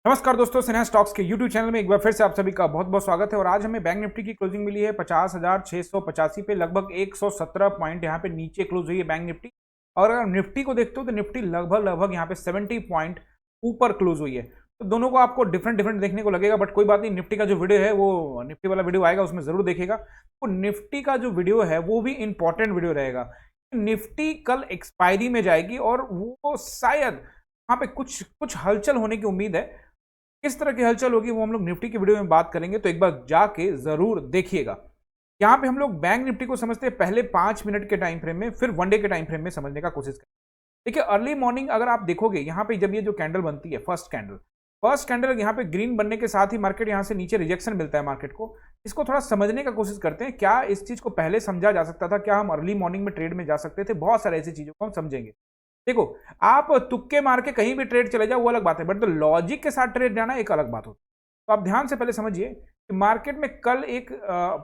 नमस्कार दोस्तों, स्नेहा स्टॉक्स के यूट्यूब चैनल में एक बार फिर से आप सभी का बहुत बहुत स्वागत है। और आज हमें बैंक निफ्टी की क्लोजिंग मिली है 50,685 पे, लगभग 117 पॉइंट यहाँ पे नीचे क्लोज हुई है बैंक निफ्टी। और अगर निफ्टी को देखते हो तो निफ्टी लगभग यहाँ पे 70 पॉइंट ऊपर क्लोज हुई है। तो दोनों को आपको डिफरेंट डिफरेंट देखने को लगेगा, बट कोई बात नहीं। निफ्टी का जो वीडियो है वो निफ्टी वाला वीडियो आएगा, उसमें जरूर देखेगा। तो निफ्टी का जो वीडियो है वो भी इंपॉर्टेंट वीडियो रहेगा। निफ्टी कल एक्सपायरी में जाएगी और वो शायद वहां पे कुछ कुछ हलचल होने की उम्मीद है। किस तरह की हलचल होगी वो हम लोग निफ्टी की वीडियो में बात करेंगे, तो एक बार जाके जरूर देखिएगा। यहाँ पे हम लोग बैंक निफ्टी को समझते हैं पहले 5 मिनट के टाइम फ्रेम में, फिर वनडे के टाइम फ्रेम में समझने का कोशिश करें। देखिए अर्ली मॉर्निंग अगर आप देखोगे यहाँ पे जब ये जो कैंडल बनती है फर्स्ट कैंडल यहाँ पे ग्रीन बनने के साथ ही मार्केट यहाँ से नीचे रिजेक्शन मिलता है मार्केट को। इसको थोड़ा समझने का कोशिश करते हैं, क्या इस चीज को पहले समझा जा सकता था, क्या हम अर्ली मॉर्निंग में ट्रेड में जा सकते थे। बहुत सारे ऐसी चीजों को हम समझेंगे। देखो, आप तुक्के मार के कहीं भी ट्रेड चले जाओ वो अलग बात है, बट तो लॉजिक के साथ ट्रेड जाना एक अलग बात होती है। तो आप ध्यान से पहले समझिए कि मार्केट में कल एक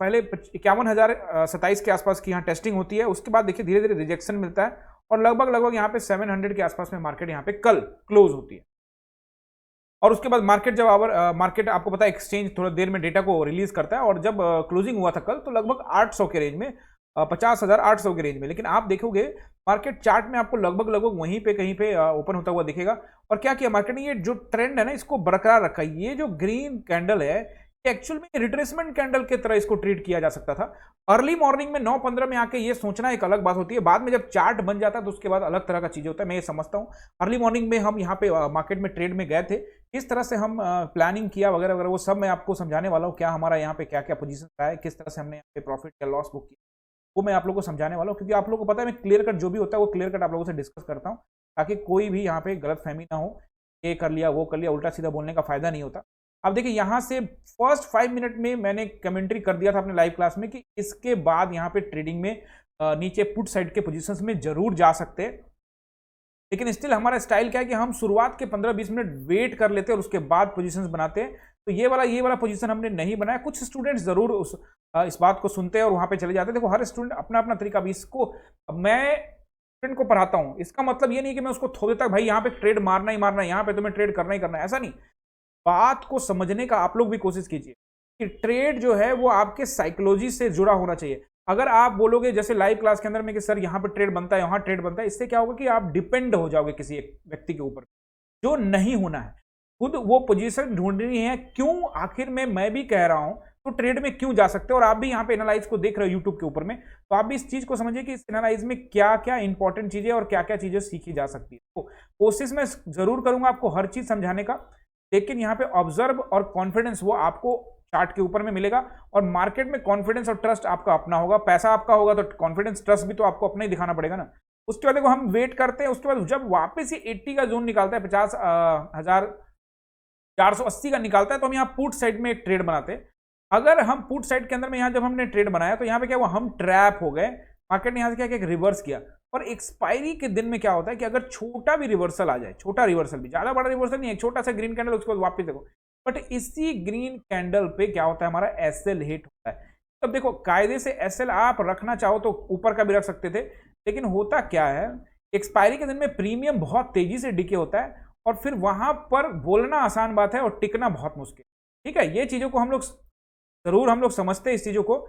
पहले 51,027 के आसपास की यहाँ टेस्टिंग होती है। उसके बाद देखिए धीरे धीरे रिजेक्शन मिलता है और लगभग यहाँ पे 700 के आसपास में मार्केट यहाँ पे कल क्लोज होती है। और उसके बाद मार्केट जब मार्केट आपको पता है एक्सचेंज थोड़ा देर में डेटा को रिलीज करता है, और जब क्लोजिंग हुआ था कल तो लगभग 800 के रेंज में, 50,800 के रेंज में। लेकिन आप देखोगे मार्केट चार्ट में आपको लगभग वहीं पे कहीं पे ओपन होता हुआ दिखेगा। और क्या किया मार्केट ने, ये जो ट्रेंड है ना इसको बरकरार रखा है। ये जो ग्रीन कैंडल है एक्चुअल में रिट्रेसमेंट कैंडल की तरह इसको ट्रीट किया जा सकता था। अर्ली मॉर्निंग में 9:15 में आके ये सोचना एक अलग बात होती है, बाद में जब चार्ट बन जाता है तो उसके बाद अलग तरह का चीज होता है। मैं ये समझता हूँ अर्ली मॉर्निंग में हम यहाँ पे मार्केट में ट्रेड में गए थे, किस तरह से हम प्लानिंग किया वगैरह वगैरह, वो सब मैं आपको समझाने वाला हूँ। क्या हमारा यहाँ पे क्या क्या पोजीशन रहा है, किस तरह से हमने यहाँ पे प्रॉफिट या लॉस बुक किया, वो मैं आप लोगों को समझाने वाला हूँ। क्योंकि आप लोगों को पता है मैं क्लियर कट जो भी होता है वो क्लियर कट आप लोगों से डिस्कस करता हूँ, ताकि कोई भी यहाँ पे गलत फहमी ना हो। ये कर लिया वो कर लिया, उल्टा सीधा बोलने का फायदा नहीं होता। अब देखिए यहाँ से फर्स्ट 5 मिनट में मैंने कमेंट्री कर दिया था अपने लाइव क्लास में कि इसके बाद यहाँ पे ट्रेडिंग में नीचे पुट साइड के पोजीशंस में जरूर जा सकते हैं। लेकिन स्टिल हमारा स्टाइल क्या है कि हम शुरुआत के 15-20 मिनट वेट कर लेते हैं और उसके बाद पोजीशंस बनाते हैं। तो ये वाला पोजीशन हमने नहीं बनाया। कुछ स्टूडेंट्स जरूर इस बात को सुनते हैं और वहां पे चले जाते हैं। देखो हर स्टूडेंट अपना अपना तरीका, भी इसको मैं स्टूडेंट को पढ़ाता हूं, इसका मतलब ये नहीं कि मैं उसको थोड़े तक भाई यहाँ पे ट्रेड मारना ही मारना है, यहाँ पे तुम्हें ट्रेड करना ही करना है, ऐसा नहीं। बात को समझने का आप लोग भी कोशिश कीजिए कि ट्रेड जो है वो आपके साइकोलॉजी से जुड़ा होना चाहिए। अगर आप बोलोगे जैसे लाइव क्लास के अंदर में कि सर यहाँ पे ट्रेड बनता है, यहाँ ट्रेड बनता है, इससे क्या होगा कि आप डिपेंड हो जाओगे किसी एक व्यक्ति के ऊपर, जो नहीं होना है। खुद वो पोजीशन ढूंढनी है। क्यों, आखिर में मैं भी कह रहा हूं तो ट्रेड में क्यों जा सकते हो। और आप भी यहाँ पे एनालाइज को देख रहे हो यूट्यूब के ऊपर में, तो आप भी इस चीज को समझिए कि इस एनालाइज में क्या क्या इंपॉर्टेंट चीजें और क्या क्या चीजें सीखी जा सकती है। तो कोशिश मैं जरूर करूंगा आपको हर चीज समझाने का, लेकिन यहाँ पे ऑब्जर्व और कॉन्फिडेंस वो आपको चार्ट के ऊपर में मिलेगा। और मार्केट में कॉन्फिडेंस और ट्रस्ट आपका अपना होगा, पैसा आपका होगा तो कॉन्फिडेंस ट्रस्ट भी तो आपको अपना ही दिखाना पड़ेगा ना। उसके बाद देखो हम वेट करते हैं, उसके बाद जब वापस ये 80 का जोन निकालता है, 50,480 का निकालता है, तो हम यहाँ पुट साइड में एक ट्रेड बनाते हैं। अगर हम पुट साइड के अंदर में यहाँ जब हमने ट्रेड बनाया तो यहाँ पे क्या हुआ, हम ट्रैप हो गए। मार्केट ने यहाँ से क्या किया, रिवर्स किया। और एक्सपायरी के दिन में क्या होता है कि अगर छोटा भी रिवर्सल आ जाए, छोटा रिवर्सल भी, ज्यादा बड़ा रिवर्सल नहीं है, छोटा सा ग्रीन कैंडल, उसके बाद वापस देखो, बट इसी ग्रीन कैंडल पे क्या होता है, हमारा एसएल हिट होता है। तब देखो कायदे से एसएल आप रखना चाहो तो ऊपर का भी रख सकते थे, लेकिन होता क्या है, एक्सपायरी के दिन में प्रीमियम बहुत तेजी से डिके होता है और फिर वहां पर बोलना आसान बात है और टिकना बहुत मुश्किल। ठीक है, ये चीजों को हम लोग समझते हैं। इस चीजों को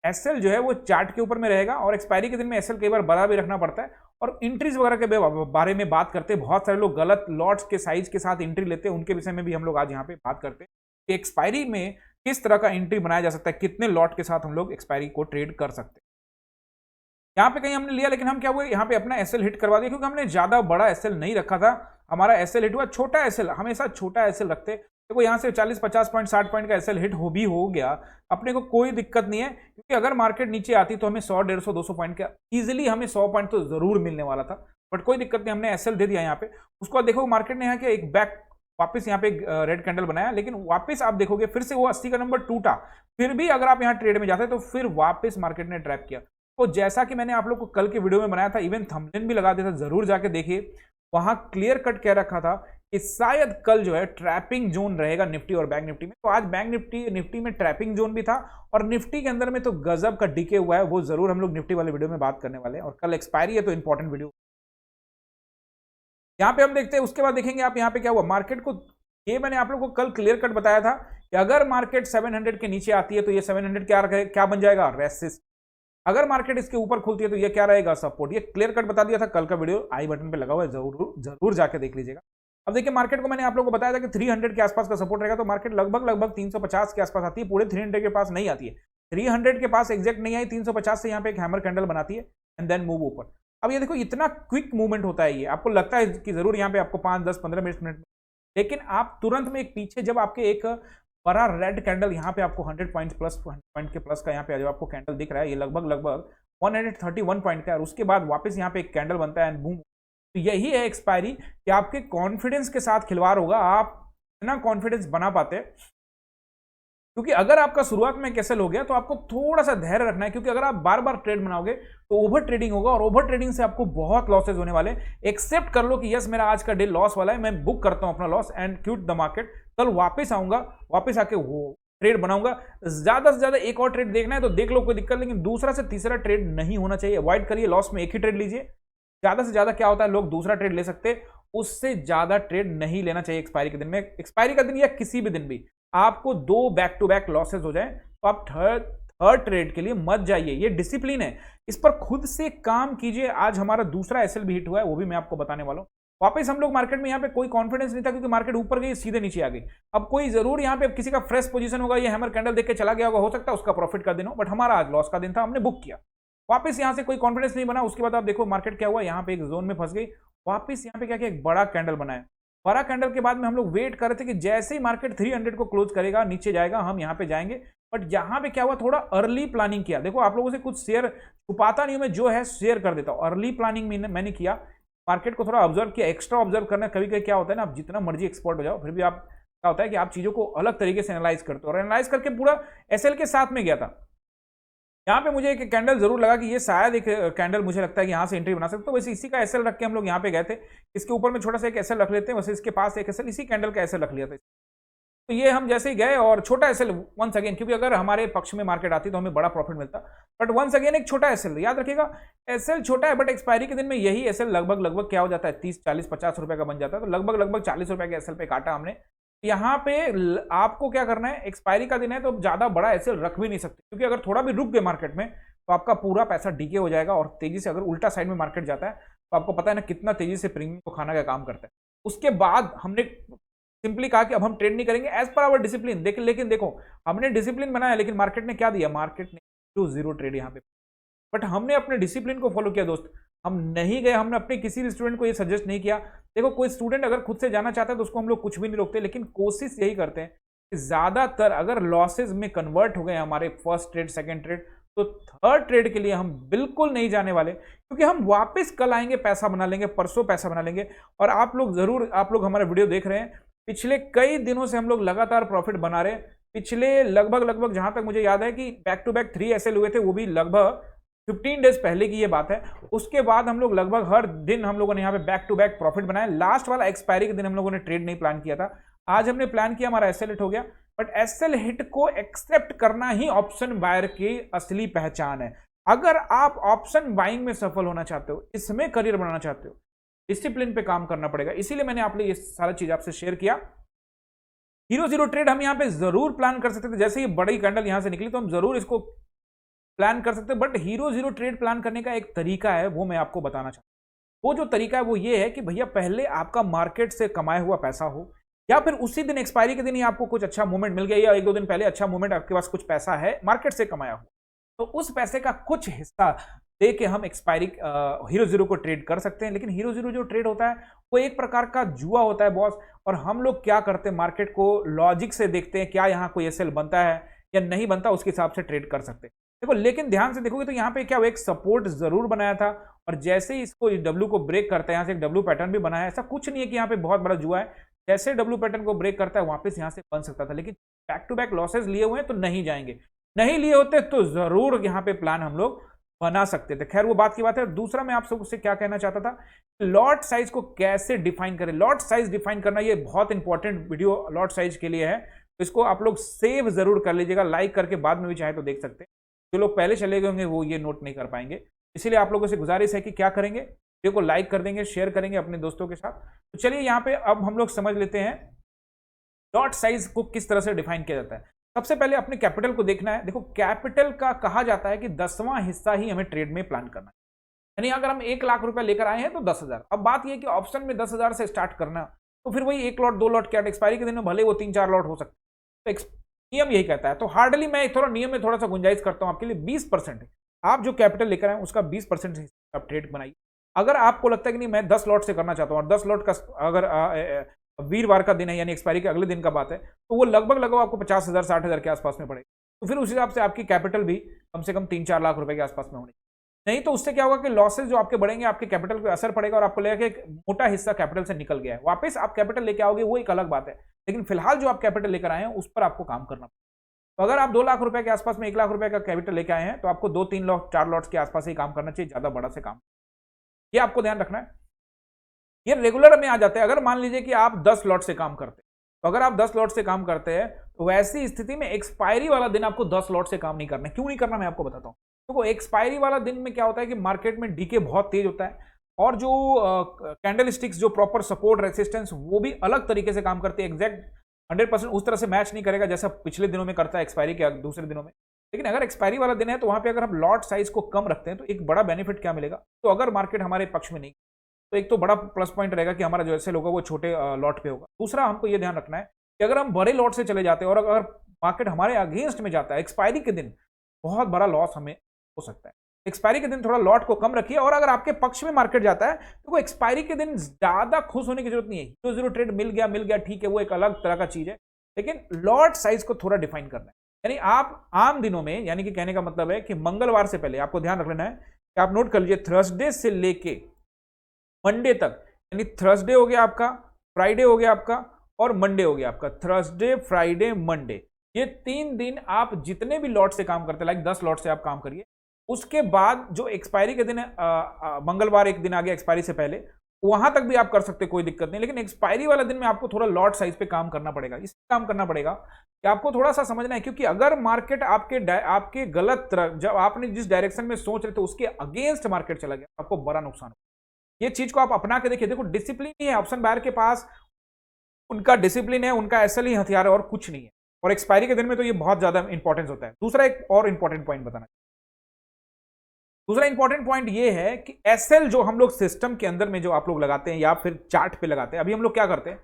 एसएल जो है वो चार्ट के ऊपर में रहेगा और एक्सपायरी के दिन में एसएल कई बार बड़ा भी रखना पड़ता है। और इंट्रीज वगैरह के बारे में बात करते हैं, बहुत सारे लोग गलत लॉट्स के साइज के साथ एंट्री लेते हैं, उनके विषय में भी हम लोग आज यहाँ पे बात करते हैं कि एक्सपायरी में किस तरह का एंट्री बनाया जा सकता है, कितने लॉट के साथ हम लोग एक्सपायरी को ट्रेड कर सकते हैं। यहाँ पे कहीं हमने लिया, लेकिन हम क्या हुए, यहाँ पे अपना एसएल हिट करवा दिया, क्योंकि हमने ज्यादा बड़ा एसएल नहीं रखा था। हमारा एसएल हिट हुआ, छोटा एसएल, हमेशा छोटा एसएल रखते। देखो यहाँ से 40-50 पॉइंट 60 पॉइंट का एसएल हिट हो गया, अपने को कोई दिक्कत नहीं है। क्योंकि अगर मार्केट नीचे आती तो हमें 100, 150, 200 पॉइंट का इजीली हमें 100 पॉइंट तो जरूर मिलने वाला था, बट कोई दिक्कत नहीं, हमने एसएल दे दिया यहाँ पे। उसके बाद देखो मार्केट ने यहाँ के एक बैक वापस यहाँ पे रेड कैंडल बनाया, लेकिन वापस आप देखोगे फिर से वो 80 का नंबर टूटा। फिर भी अगर आप यहाँ ट्रेड में जाते तो फिर वापस मार्केट ने ट्रैप किया। तो जैसा कि मैंने आप लोग को कल के वीडियो में बनाया था, इवन थंबनेल भी लगा दिया था, जरूर जाके देखिए, वहां क्लियर कट कह रखा था कि शायद कल जो है ट्रैपिंग जोन रहेगा निफ्टी और बैंक निफ्टी में। तो आज बैंक निफ्टी में ट्रैपिंग जोन भी था और निफ्टी के अंदर में तो गजब का डीके हुआ है, वो जरूर हम लोग निफ्टी वाले वीडियो में बात करने वाले हैं। और कल एक्सपायरी है तो इंपॉर्टेंट वीडियो यहाँ पे हम देखते हैं। उसके बाद देखेंगे आप यहाँ पे क्या हुआ, मार्केट को ये मैंने आप लोगों को कल क्लियर कट बताया था कि अगर मार्केट 700 के नीचे आती है तो ये 700 क्या बन जाएगा, रेसिस्ट। अगर मार्केट इसके ऊपर खुलती है तो ये क्या रहेगा, सपोर्ट। ये क्लियर कट बता दिया था कल का वीडियो आई बटन पे लगा हुआ है, जरूर जाके देख लीजिएगा। अब देखिए मार्केट को मैंने आप लोगों को बताया था कि 300 के आसपास का सपोर्ट रहेगा, तो मार्केट लगभग 350 के आसपास आती है, पूरे 300 के पास नहीं आती है, 300 के पास एग्जैक्ट नहीं आई, 350 से यहाँ पे एक हैमर कैंडल बनाती है एंड देन मूव ऊपर। अब ये देखो इतना क्विक मूवमेंट होता है, ये आपको लगता है कि जरूर यहाँ पे आपको 5, 10, 15 मिनट, लेकिन आप तुरंत में एक पीछे जब आपके एक बड़ा रेड कैंडल यहाँ पे आपको 100 पॉइंट प्लस, 100 पॉइंट के प्लस का यहाँ पे जो आपको कैंडल दिख रहा है, ये लगभग 131 पॉइंट का है, और उसके बाद वापस यहाँ पे एक कैंडल बनता है एंड बूम। तो यही है एक्सपायरी कि आपके कॉन्फिडेंस के साथ खिलवाड़ होगा, आप इतना कॉन्फिडेंस बना पाते हैं। क्योंकि अगर आपका शुरुआत में कैसल हो गया तो आपको थोड़ा सा धैर्य रखना है, क्योंकि अगर आप बार बार ट्रेड बनाओगे तो ओवर ट्रेडिंग होगा, और ओवर ट्रेडिंग से आपको बहुत लॉसेज होने वाले। एक्सेप्ट कर लो कि यस मेरा आज का डे लॉस वाला है, मैं बुक करता हूं अपना loss and cute the market, कल वापस आऊंगा, वापस आके वो ट्रेड बनाऊंगा। ज्यादा से ज्यादा एक और ट्रेड देखना है तो देख लो, कोई दिक्कत, लेकिन दूसरा से तीसरा ट्रेड नहीं होना चाहिए, अवॉइड करिए। लॉस में एक ही ट्रेड लीजिए, ज्यादा से ज्यादा क्या होता है लोग दूसरा ट्रेड ले सकते हैं, उससे ज्यादा ट्रेड नहीं लेना चाहिए एक्सपायरी के दिन में। एक्सपायरी का दिन या किसी भी दिन भी आपको 2 बैक टू बैक लॉसेस हो जाए तो आप थर्ड ट्रेड के लिए मत जाइए, ये डिसिप्लिन है, इस पर खुद से काम कीजिए। आज हमारा दूसरा एसएल भी हिट हुआ है, वो भी मैं आपको बताने वाला हूं। वापस हम लोग मार्केट में यहाँ पे कोई कॉन्फिडेंस नहीं था, क्योंकि मार्केट ऊपर गई सीधे नीचे आ गई। अब कोई जरूर यहाँ पे किसी का फ्रेश पोजीशन होगा, ये हैमर कैंडल देख के चला गया होगा, हो सकता है उसका प्रॉफिट का दिन हो, बट हमारा आज लॉस का दिन था, हमने बुक किया। वापस यहाँ से कोई कॉन्फिडेंस नहीं बना, उसके बाद आप देखो मार्केट क्या हुआ, यहाँ पे एक जोन में फंस गई, वापस यहाँ पे क्या किया, एक बड़ा कैंडल बनाया। बड़ा कैंडल के बाद में हम लोग वेट कर रहे थे कि जैसे ही मार्केट 300 को क्लोज करेगा, नीचे जाएगा, हम यहाँ पे जाएंगे। बट यहाँ पे क्या हुआ, थोड़ा अर्ली प्लानिंग किया। देखो आप लोगों से कुछ शेयर छुपाता नहीं हूं मैं, जो है शेयर कर देता हूं। अर्ली प्लानिंग मैंने किया, मार्केट को थोड़ा ऑब्जर्व किया, एक्स्ट्रा ऑब्जर्व करना। कभी कभी क्या होता है ना, आप जितना मर्जी एक्सपर्ट हो जाओ, फिर भी आप क्या होता है कि आप चीजों को अलग तरीके से एनालाइज करते हो, और एनालाइज करके पूरा एसएल के साथ में गया था। यहाँ पे मुझे एक कैंडल जरूर लगा कि ये शायद एक कैंडल मुझे लगता है कि यहाँ से एंट्री बना सकते, तो वैसे इसी का एसएल रख के हम लोग यहाँ पे गए थे। इसके ऊपर में छोटा सा एक एसएल रख लेते हैं, वैसे इसके पास एक एसएल, इसी कैंडल का एसएल रख लिया था। तो ये हम जैसे ही गए और छोटा एसएल वंस अगेन, क्योंकि अगर हमारे पक्ष में मार्केट आती तो हमें बड़ा प्रॉफिट मिलता, बट वंस अगेन एक छोटा एसएल, याद रखिएगा एसएल छोटा है, बट एक्सपायरी के दिन में यही एसएल लगभग क्या हो जाता है, 30, 40, 50 रुपए का बन जाता है। तो लगभग 40 रुपए के एसएल पे काटा हमने। यहाँ पे आपको क्या करना है, एक्सपायरी का दिन है तो ज्यादा बड़ा एसएल रख भी नहीं सकते, क्योंकि अगर थोड़ा भी रुक गए मार्केट में तो आपका पूरा पैसा डीके हो जाएगा, और तेजी से अगर उल्टा साइड में मार्केट जाता है तो आपको पता है ना कितना तेजी से प्रीमियम को खाना का काम करता है। उसके बाद हमने सिंपली कहा कि अब हम ट्रेड नहीं करेंगे एज पर आवर डिसिप्लिन। लेकिन देखो हमने डिसिप्लिन बनाया, लेकिन मार्केट ने क्या दिया, मार्केट ने जीरो ट्रेड यहाँ पे। बट हमने अपने डिसिप्लिन को फॉलो किया दोस्त, हम नहीं गए, हमने अपने किसी भी स्टूडेंट को ये सजेस्ट नहीं किया। देखो कोई स्टूडेंट अगर खुद से जाना चाहता है तो उसको हम लोग कुछ भी नहीं रोकते, लेकिन कोशिश यही करते हैं कि ज्यादातर अगर लॉसेज में कन्वर्ट हो गए हमारे फर्स्ट ट्रेड, सेकेंड ट्रेड, तो थर्ड ट्रेड के लिए हम बिल्कुल नहीं जाने वाले, क्योंकि हम वापस कल आएंगे, पैसा बना लेंगे, परसों पैसा बना लेंगे। और आप लोग हमारा वीडियो देख रहे हैं, पिछले कई दिनों से हम लोग लगातार प्रॉफिट बना रहे हैं। पिछले लगभग जहां तक मुझे याद है कि बैक टू बैक 3 एसएल हुए थे, वो भी लगभग 15 डेज पहले की ये बात है। उसके बाद हम लोग लगभग हर दिन हम लोगों ने यहाँ पे बैक टू बैक प्रॉफिट बनाया। लास्ट वाला एक्सपायरी के दिन हम लोगों ने ट्रेड नहीं प्लान किया था, आज हमने प्लान किया, हमारा एसएल हिट हो गया। बट एसएल हिट को एक्सेप्ट करना ही ऑप्शन बायर की असली पहचान है। अगर आप ऑप्शन बाइंग में सफल होना चाहते हो, इसमें करियर बनाना चाहते हो, डिसिप्लिन पे काम करना पड़ेगा। इसीलिए मैंने आप ये सारा चीज आपसे शेयर किया। हीरो ट्रेड हम यहाँ पे जरूर प्लान कर सकते थे, जैसे ये बड़ी कैंडल यहां से निकली तो हम जरूर इसको प्लान कर सकते हैं। बट हीरो ट्रेड प्लान करने का एक तरीका है, वो मैं आपको बताना चाहता हूं। वो जो तरीका है वो ये है कि भैया पहले आपका मार्केट से कमाया हुआ पैसा हो, या फिर उसी दिन एक्सपायरी के दिन ही आपको कुछ अच्छा मूवमेंट मिल गया, या 1-2 दिन पहले अच्छा मूवमेंट, आपके पास कुछ पैसा है मार्केट से कमाया हुआ, तो उस पैसे का कुछ हिस्सा दे के हम एक्सपायरी हीरो को ट्रेड कर सकते हैं। लेकिन हीरो जो ट्रेड होता है वो एक प्रकार का जुआ होता है बॉस। और हम लोग क्या करते हैं, मार्केट को लॉजिक से देखते हैं, क्या यहाँ कोई एसएल बनता है या नहीं बनता, उसके हिसाब से ट्रेड कर सकते हैं। देखो लेकिन ध्यान से देखोगे तो यहाँ पे क्या, वो एक सपोर्ट जरूर बनाया था, और जैसे ही इसको डब्ल्यू को ब्रेक करता है, यहाँ से एक डब्ल्यू पैटर्न भी बना है। ऐसा कुछ नहीं है कि यहाँ पे बहुत बड़ा जुआ है, जैसे डब्ल्यू पैटर्न को ब्रेक करता है वापस यहाँ से बन सकता था। लेकिन बैक टू बैक लॉसेस लिए हुए हैं तो नहीं जाएंगे, नहीं लिए होते तो जरूर यहाँ पे प्लान हम लोग बना सकते थे। खैर वो बात की बात है। दूसरा मैं आप सबसे क्या कहना चाहता था, लॉट साइज को कैसे डिफाइन करें। लॉट साइज डिफाइन करना ये बहुत इंपॉर्टेंट वीडियो लॉट साइज के लिए है, तो इसको आप लोग सेव जरूर कर लीजिएगा, लाइक करके बाद में भी चाहे तो देख सकते हैं। जो लोग पहले चले गए होंगे वो ये नोट नहीं कर पाएंगे, इसीलिए आप लोगों से गुजारिश है कि क्या करेंगे, वीडियो को लाइक कर देंगे, शेयर करेंगे अपने दोस्तों के साथ। तो चलिए यहाँ पे अब हम लोग समझ लेते हैं लॉट साइज को किस तरह से डिफाइन किया जाता है? सबसे पहले अपने कैपिटल को देखना है। देखो कैपिटल का कहा जाता है कि 10वां हिस्सा ही हमें ट्रेड में प्लान करना है। यानी अगर हम 1 लाख रुपए लेकर आए हैं तो 10,000। अब बात यह कि ऑप्शन में 10,000 से स्टार्ट करना, तो फिर वही 1 लॉट 2 लॉट क्या एक्सपायरी के दिन में भले वो 3-4 लॉट हो सकते हैं, तो नियम यही कहता है। तो हार्डली मैं थोड़ा नियम में थोड़ा सा गुंजाइश करता हूं आपके लिए 20%। आप जो कैपिटल लेकर आए उसका 20% आप ट्रेड बनाइए। अगर आपको लगता है कि नहीं मैं 10 लॉट से करना चाहता हूं और 10 लॉट का अगर वीरवार का दिन है यानी एक्सपायरी के अगले दिन का बात है, तो वो लगभग आपको 50,000 60,000 के आसपास में पड़ेगा। तो फिर उस हिसाब से आपकी कैपिटल भी कम से कम 3-4 लाख रुपए के आसपास में होनी। नहीं तो उससे क्या होगा कि लॉसेस जो आपके बढ़ेंगे आपके कैपिटल पे असर पड़ेगा और आपको लगेगा कि एक मोटा हिस्सा कैपिटल से निकल गया है। वापस आप कैपिटल लेके आओगे वो एक अलग बात है, लेकिन फिलहाल जो आप कैपिटल लेकर आए हैं उस पर आपको काम करना पड़ेगा। तो अगर आप 2 लाख रुपए के आसपास में 1 लाख रुपए का कैपिटल लेके आए हैं तो आपको 2-3 लॉट 4 लॉट्स के आसपास ही काम करना चाहिए, ज्यादा बड़ा से काम। ये आपको ध्यान रखना है। ये रेगुलर में आ जाते हैं। अगर मान लीजिए कि आप 10 लॉट से काम करते हैं, तो अगर आप 10 लॉट से काम करते हैं तो वैसी स्थिति में एक्सपायरी वाला दिन आपको 10 लॉट से काम नहीं करना है। क्यों नहीं करना मैं आपको बताता हूं। तो एक्सपायरी वाला दिन में क्या होता है कि मार्केट में डीके बहुत तेज होता है और जो कैंडल स्टिक्स जो प्रॉपर सपोर्ट रेसिस्टेंस वो भी अलग तरीके से काम करते हैं। एग्जैक्ट 100% उस तरह से मैच नहीं करेगा जैसा पिछले दिनों में करता है एक्सपायरी के दूसरे दिनों में। लेकिन अगर एक्सपायरी वाला दिन है तो वहां पे अगर हम लॉट साइज को कम रखते हैं तो एक बड़ा बेनिफिट क्या मिलेगा। तो अगर मार्केट हमारे पक्ष में नहीं तो एक तो बड़ा प्लस पॉइंट रहेगा कि हमारा जो ऐसे होगा वो छोटे लॉट पे होगा। दूसरा हमको ये ध्यान रखना है कि अगर हम बड़े लॉट से चले जाते हैं और अगर मार्केट हमारे अगेंस्ट में जाता है एक्सपायरी के दिन, बहुत बड़ा लॉस हमें हो सकता है। एक्सपायरी के दिन थोड़ा लॉट को कम रखिए और अगर आपके पक्ष में मार्केट जाता है तो वो एक्सपायरी के दिन ज्यादा खुश होने की जरूरत नहीं है। तो जीरो ट्रेड मिल गया ठीक है, वो एक अलग तरह का चीज है, लेकिन लॉट साइज को थोड़ा डिफाइन करना है। यानी आप आम दिनों में, यानी कि कहने का मतलब है कि मंगलवार से पहले आपको ध्यान रख लेना है कि आप नोट कर लीजिए थर्सडे से लेके मंडे तक, यानी थर्सडे हो गया आपका, फ्राइडे हो गया आपका और मंडे हो गया आपका। थर्सडे फ्राइडे मंडे ये 3 दिन आप जितने भी लॉट से काम करते हैं, लाइक 10 लॉट से आप काम करिए। उसके बाद जो एक्सपायरी के दिन है, मंगलवार एक दिन आ गया एक्सपायरी से पहले, वहां तक भी आप कर सकते हैं, कोई दिक्कत नहीं। लेकिन एक्सपायरी वाला दिन में आपको थोड़ा लॉट साइज पे काम करना पड़ेगा। इसलिए काम करना पड़ेगा कि आपको थोड़ा सा समझना है, क्योंकि अगर मार्केट आपके गलत तरफ, जब आपने जिस डायरेक्शन में सोच रहे थे उसके अगेंस्ट मार्केट चला गया, आपको बड़ा नुकसान होगा। ये चीज को आप अपना के देखिए। देखो डिसिप्लिन ही है ऑप्शन बायर के पास, उनका डिसिप्लिन है, उनका एसएल ही हथियार है और कुछ नहीं है। और एक्सपायरी के दिन में तो ये बहुत ज्यादा इंपॉर्टेंस होता है। दूसरा एक और इंपॉर्टेंट पॉइंट बताना, दूसरा इंपॉर्टेंट पॉइंट ये है कि एसएल जो हम लोग सिस्टम के अंदर में जो आप लोग लगाते हैं या फिर चार्ट पे लगाते हैं, अभी हम लोग क्या करते हैं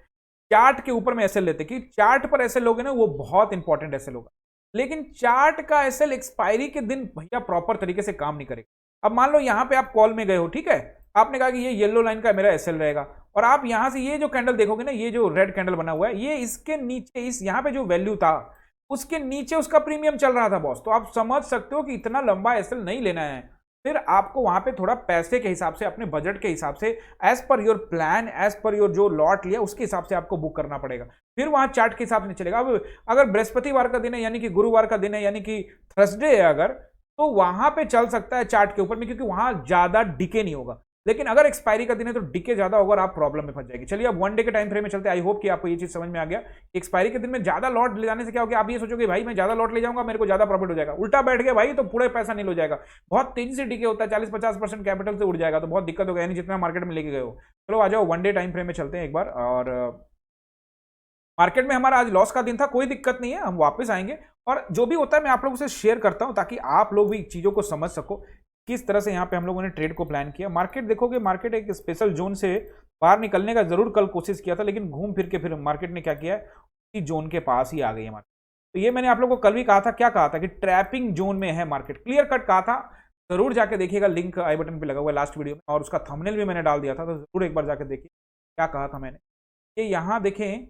चार्ट के ऊपर में एसएल लेते हैं कि चार्ट पर एसएल लोगे ना वो बहुत इंपॉर्टेंट एसएल होगा। लेकिन चार्ट का एसएल एक्सपायरी के दिन भैया प्रॉपर तरीके से काम नहीं करेगा। अब मान लो यहां पे आप कॉल में गए हो, ठीक है, आपने कहा कि ये येलो लाइन का मेरा एसएल रहेगा और आप यहां से ये जो कैंडल देखोगे ना, ये जो रेड कैंडल बना हुआ है, ये इसके नीचे, इस यहां पे जो वैल्यू था उसके नीचे उसका प्रीमियम चल रहा था बॉस। तो आप समझ सकते हो कि इतना लंबा एसएल नहीं लेना है। फिर आपको वहां पे थोड़ा पैसे के हिसाब से, अपने बजट के हिसाब से, as per your plan, as per your जो लॉट लिया उसके हिसाब से आपको बुक करना पड़ेगा। फिर वहां चार्ट के हिसाब से नहीं चलेगा। अब अगर बृहस्पतिवार का दिन है, यानी कि गुरुवार का दिन है, यानी कि थर्सडे है अगर, तो वहां पे चल सकता है चार्ट के ऊपर में, क्योंकि वहां ज्यादा डिके नहीं होगा। लेकिन अगर एक्सपायरी का दिन है तो डिके ज्यादा होगा और आप प्रॉब्लम में फंस जाएगी। चलिए अब 1 डे के टाइम फ्रेम में चलते हैं। आई होप कि आपको ये चीज समझ में आ गया। एक्सपायरी के दिन में ज्यादा लॉट ले जाने से क्या होगा, आप ये सोचोगे भाई मैं ज्यादा लॉट ले जाऊंगा मेरे को ज्यादा प्रॉफिट हो जाएगा। उल्टा बैठ गया भाई तो पूरा पैसा नहीं हो जाएगा, बहुत तेजी से डिके होता है, 40-50% कैपिटल से उड़ जाएगा, तो बहुत दिक्कत होगा, यानी जितना मार्केट में लेके गए हो। चलो आ जाओ 1 डे टाइम फ्रेम में चलते हैं एक बार। और मार्केट में हमारा आज लॉस का दिन था, कोई दिक्कत नहीं है, हम वापस आएंगे और जो भी होता है मैं आप लोगों से शेयर करता हूं ताकि आप लोग भी चीजों को समझ सको किस तरह से यहाँ पे हम लोगों ने ट्रेड को प्लान किया। मार्केट देखोगे, मार्केट एक स्पेशल जोन से बाहर निकलने का जरूर कल कोशिश किया था, लेकिन घूम फिर के फिर मार्केट ने क्या किया, इसी जोन के पास ही आ गई है मार्केट। तो ये मैंने आप लोगों को कल भी कहा था, क्या कहा था कि ट्रैपिंग जोन में है मार्केट, क्लियर कट कहा था। जरूर जाके देखिएगा, लिंक आई बटन पे लगा हुआ है लास्ट वीडियो में, और उसका थंबनेल भी मैंने डाल दिया था, तो जरूर एक बार जाके देखिए क्या कहा था मैंने। ये यहाँ देखें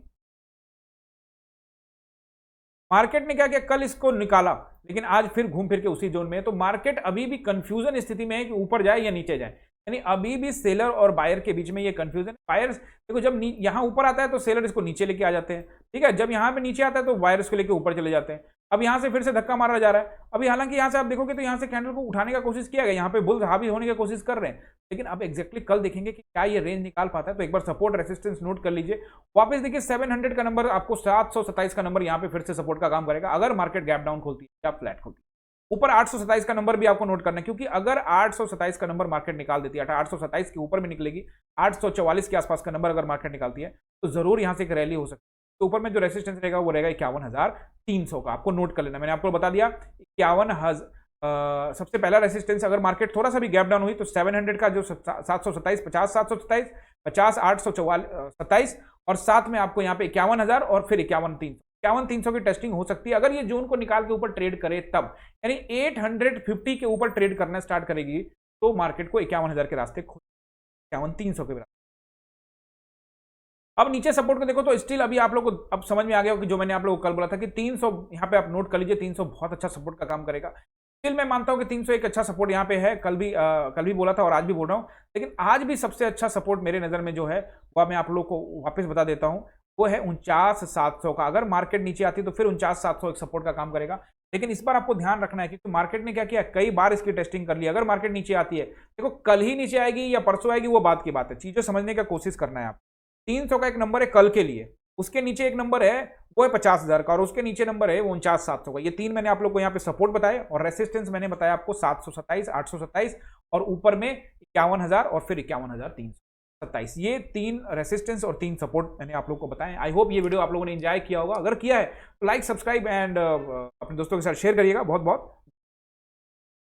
मार्केट ने क्या किया, कल इसको निकाला लेकिन आज फिर घूम फिर के उसी जोन में है। तो मार्केट अभी भी कंफ्यूजन स्थिति में है कि ऊपर जाए या नीचे जाए, यानी अभी भी सेलर और बायर के बीच में ये कंफ्यूजन। बायर देखो जब यहाँ ऊपर आता है तो सेलर इसको नीचे लेके आ जाते हैं, ठीक है, जब यहाँ पे नीचे आता है तो बायर इसको लेके ऊपर चले जाते हैं। अब यहाँ से फिर से धक्का मारा जा रहा है। अभी हालांकि यहाँ से आप देखोगे तो यहाँ से कैंडल को उठाने का कोशिश किया गया, यहाँ पे बुल्स हावी होने की कोशिश कर रहे हैं, लेकिन अब एक्जैक्टली कल देखेंगे कि क्या ये रेंज निकाल पाता है। तो एक बार सपोर्ट रेसिस्टेंस नोट कर लीजिए। वापस देखिए 700 का नंबर, आपको 727 का नंबर यहाँ पे फिर से सपोर्ट का काम करेगा अगर मार्केट गैप डाउन खोलती है या फ्लैट खोलती है। ऊपर 827 का नंबर भी आपको नोट करना है, क्योंकि अगर 827 का नंबर मार्केट निकाल देती है, 827 के ऊपर में निकलेगी, 844 के आसपास का नंबर अगर मार्केट निकालती है तो जरूर यहां से एक रैली हो सकती है। तो ऊपर में जो रेसिस्टेंस रहेगा वो रहेगा 51,300 का, आपको नोट कर लेना। मैंने आपको बता दिया 51,000 सबसे पहला रेसिस्टेंस, अगर मार्केट थोड़ा सा भी गैप डाउन हुई तो 700 का जो 727, 50,727, 50,827 और साथ में आपको यहाँ पे 51,000 और फिर 51,300 की टेस्टिंग हो सकती है। अगर ये जोन को निकाल के ऊपर ट्रेड करे तब, यानी 850 के ऊपर ट्रेड करना स्टार्ट करेगी तो मार्केट को 51,000 के रास्ते, 51,300 के रास्ते। अब नीचे सपोर्ट को देखो तो स्टिल अभी आप लोग को अब समझ में आ गया कि जो मैंने आप लोग को कल बोला था कि 300 यहाँ पे आप नोट कर लीजिए, 300 बहुत अच्छा सपोर्ट का काम करेगा। स्टिल मैं मानता हूं कि 300 एक अच्छा सपोर्ट यहाँ पे है, कल भी बोला था और आज भी बोल रहा हूं, लेकिन आज भी सबसे अच्छा सपोर्ट मेरे नजर में जो है वह मैं आप लोग को वापस बता देता हूं, वो है 49,700 का। अगर मार्केट नीचे आती तो फिर 49,700 एक सपोर्ट का काम करेगा, लेकिन इस बार आपको ध्यान रखना है क्योंकि मार्केट ने क्या किया, कई बार इसकी टेस्टिंग कर ली। अगर मार्केट नीचे आती है, देखो कल ही नीचे आएगी या परसों आएगी वो बात की बात है, चीजें समझने का कोशिश करना है आप। 300 का एक नंबर है कल के लिए, उसके नीचे एक नंबर है वो है 50,000 का और उसके नीचे नंबर है 49,700 का। ये तीन मैंने आप लोग को यहाँ पे सपोर्ट बताए और रेसिस्टेंस मैंने बताया आपको 727, 827 और ऊपर में 51,000 और फिर 51,327। ये तीन रेसिस्टेंस और तीन सपोर्ट मैंने आप लोग को बताए। आई होप ये वीडियो आप लोगों ने एंजॉय किया होगा, अगर किया है तो लाइक, सब्सक्राइब एंड अपने दोस्तों के साथ शेयर करिएगा। बहुत बहुत